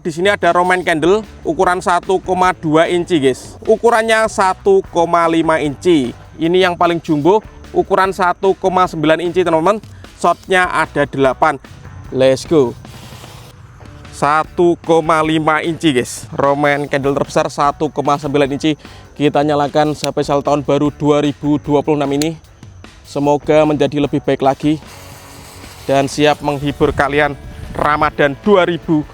Di sini ada Roman candle ukuran 1,2 inci guys. Ukurannya 1,5 inci. Ini yang paling jumbo ukuran 1,9 inci teman-teman. Shotnya ada 8. Let's go. 1,5 inci guys. Roman candle terbesar 1,9 inci. Kita nyalakan spesial tahun baru 2026 ini. Semoga menjadi lebih baik lagi dan siap menghibur kalian Ramadan 2026.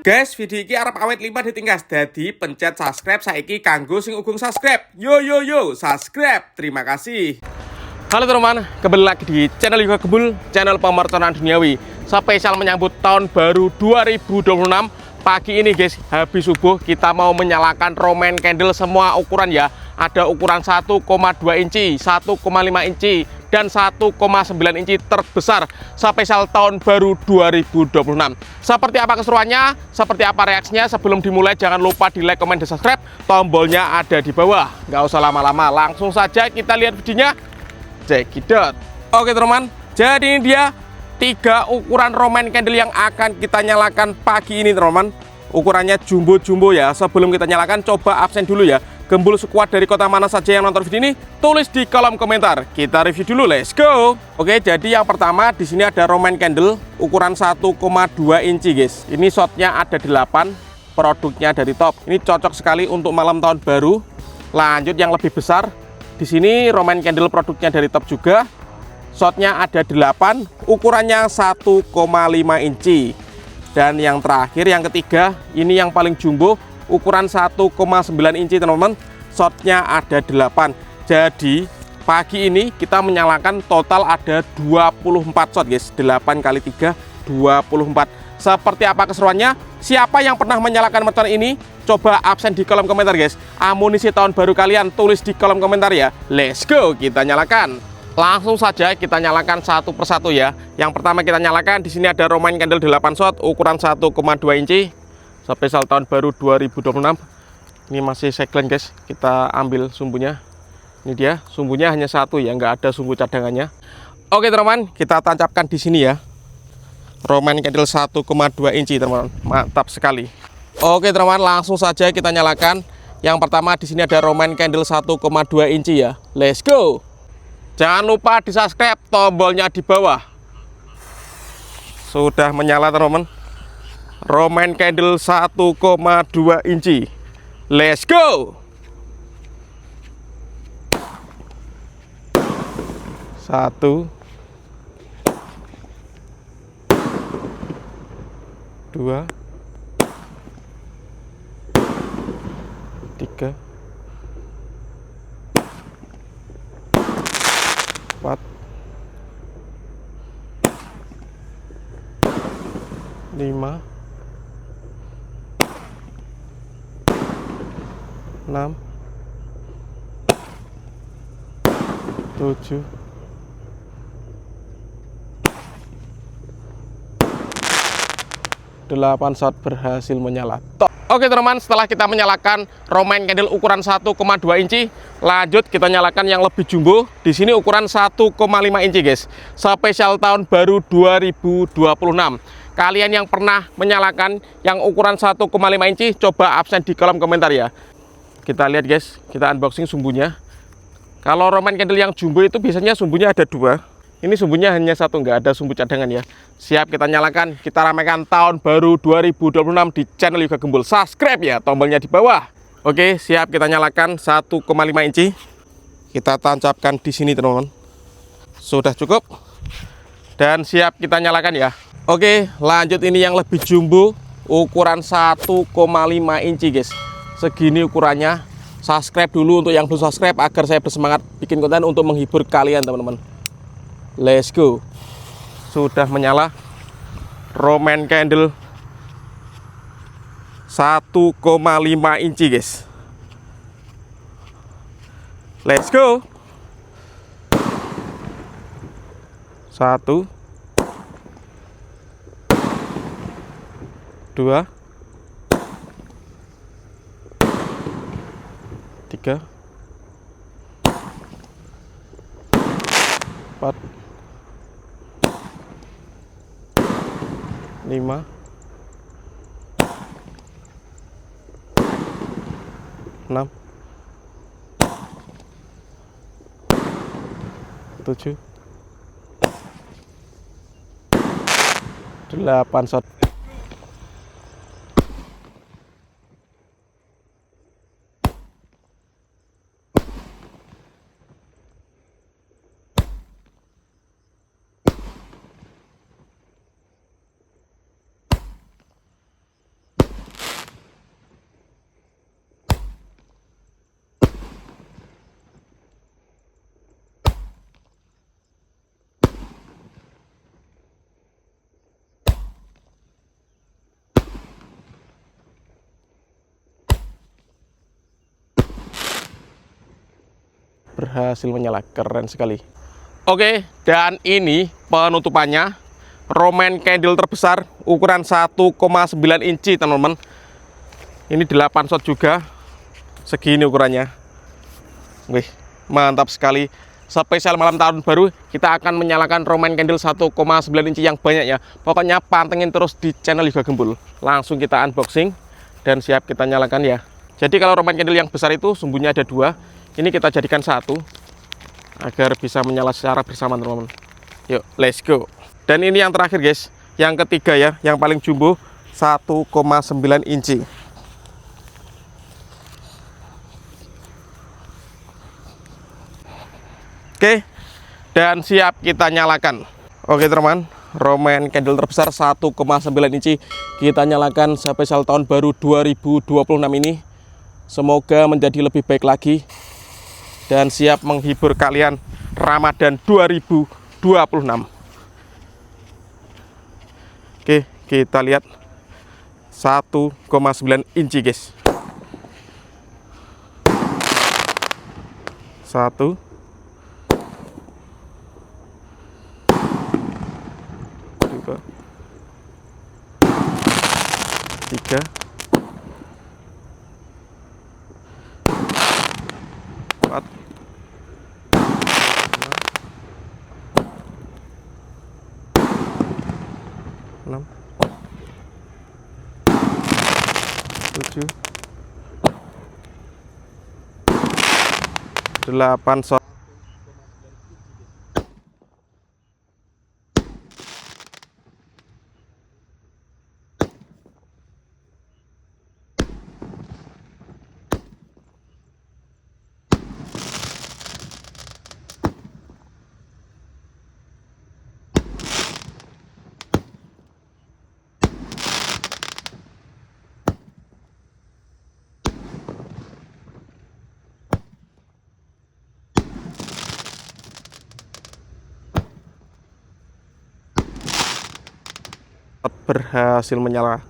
Guys, video ini arep awet 5 ditingkas. Jadi pencet subscribe saiki kanggo sing ugung subscribe. Yo subscribe. Terima kasih. Halo teman-teman, kembali lagi di channel Yoga Gembul, channel pemerconaan duniawi. Spesial menyambut tahun baru 2026. Pagi ini guys, habis subuh kita mau menyalakan Roman candle semua ukuran ya. Ada ukuran 1,2 inci, 1,5 inci, dan 1,9 inci terbesar spesial tahun baru 2026. Seperti apa keseruannya, seperti apa reaksinya, sebelum dimulai jangan lupa di like, comment, dan subscribe. Tombolnya ada di bawah. Nggak usah lama-lama, langsung saja kita lihat videonya. Check it out. Oke teman-teman, jadi ini dia 3 ukuran Roman candle yang akan kita nyalakan pagi ini teman-teman. Ukurannya jumbo-jumbo ya. Sebelum kita nyalakan, coba absen dulu ya. Gembul sekuat dari kota mana saja yang nonton video ini, tulis di kolom komentar. Kita review dulu, let's go. Oke, jadi yang pertama di sini ada Roman candle ukuran 1,2 inci guys. Ini shotnya ada 8, produknya dari top. Ini cocok sekali untuk malam tahun baru. Lanjut yang lebih besar. Di sini Roman candle produknya dari top juga. Shotnya ada 8, ukurannya 1,5 inci. Dan yang terakhir, yang ketiga, ini yang paling jumbo, ukuran 1,9 inci teman-teman. Shotnya ada 8. Jadi pagi ini kita menyalakan total ada 24 shot guys. 8 kali 3, 24. Seperti apa keseruannya? Siapa yang pernah menyalakan mercon ini? Coba absen di kolom komentar guys. Amunisi tahun baru kalian tulis di kolom komentar ya. Let's go, kita nyalakan. Langsung saja kita nyalakan satu persatu ya. Yang pertama kita nyalakan, di sini ada Roman candle 8 shot ukuran 1,2 inci. Spesial tahun baru 2026. Ini masih seglen guys. Kita ambil sumbunya. Ini dia, sumbunya hanya satu ya, nggak ada sumbu cadangannya. Oke teman-teman, kita tancapkan di sini ya. Roman candle 1,2 inci teman-teman. Mantap sekali. Oke teman-teman, langsung saja kita nyalakan. Yang pertama di sini ada Roman candle 1,2 inci ya. Let's go. Jangan lupa di subscribe, tombolnya di bawah. Sudah menyala teman-teman. Roman candle 1,2 inci. Let's go. 1, 2, 3, 4, 5, 6, 7, 8 shot berhasil menyala. Oke teman-teman, setelah kita menyalakan Roman candle ukuran 1,2 inci, lanjut kita nyalakan yang lebih jumbo. Di sini ukuran 1,5 inci guys. Spesial tahun baru 2026. Kalian yang pernah menyalakan yang ukuran 1,5 inci, coba absen di kolom komentar ya. Kita lihat guys, kita unboxing sumbunya. Kalau Roman candle yang jumbo itu biasanya sumbunya ada 2. Ini sumbunya hanya 1, nggak ada sumbu cadangan ya. Siap kita nyalakan, kita ramaikan tahun baru 2026 di channel Yoga Gembul. Subscribe ya, tombolnya di bawah. Oke, siap kita nyalakan 1,5 inci. Kita tancapkan di sini teman-teman. Sudah cukup. Dan siap kita nyalakan ya. Oke, lanjut ini yang lebih jumbo, ukuran 1,5 inci guys. Segini ukurannya. Subscribe dulu untuk yang belum subscribe agar saya bersemangat bikin konten untuk menghibur kalian teman-teman. Let's go. Sudah menyala. Roman candle 1,5 inci guys. Let's go. 1, 2, 3, 4, 5, 6, 7, 8 shot. Berhasil menyala, keren sekali. Oke, dan ini penutupannya Roman candle terbesar ukuran 1,9 inci teman-teman. Ini 8 shot juga, segini ukurannya. Wih, mantap sekali. Spesial malam tahun baru kita akan menyalakan Roman candle 1,9 inci yang banyak ya. Pokoknya pantengin terus di channel Yoga Gembul. Langsung kita unboxing dan siap kita nyalakan ya. Jadi kalau Roman candle yang besar itu sumbunya ada 2. Ini kita jadikan 1 agar bisa menyala secara bersama teman-teman. Yuk, let's go. Dan ini yang terakhir guys, yang ketiga ya, yang paling jumbo 1,9 inci. Oke, dan siap kita nyalakan. Oke teman-teman, Roman candle terbesar 1,9 inci kita nyalakan spesial tahun baru 2026 ini. Semoga menjadi lebih baik lagi dan siap menghibur kalian Ramadan 2026. Oke, kita lihat 1,9 inci guys. 1, 2, 3, 4, 5, 6, 7, 8 shot. Berhasil menyala,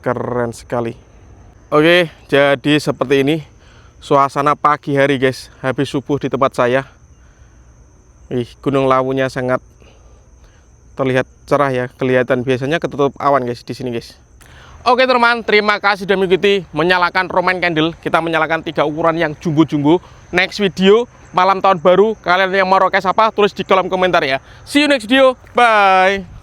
keren sekali. Oke, jadi seperti ini suasana pagi hari guys, habis subuh di tempat saya. Gunung Lawunya sangat terlihat cerah ya, kelihatan biasanya ketutup awan guys di sini guys. Oke teman-teman, terima kasih sudah mengikuti menyalakan Roman candle. Kita menyalakan 3 ukuran yang jumbo-jumbo. Next video malam tahun baru, kalian yang mau request apa tulis di kolom komentar ya. See you next video, bye.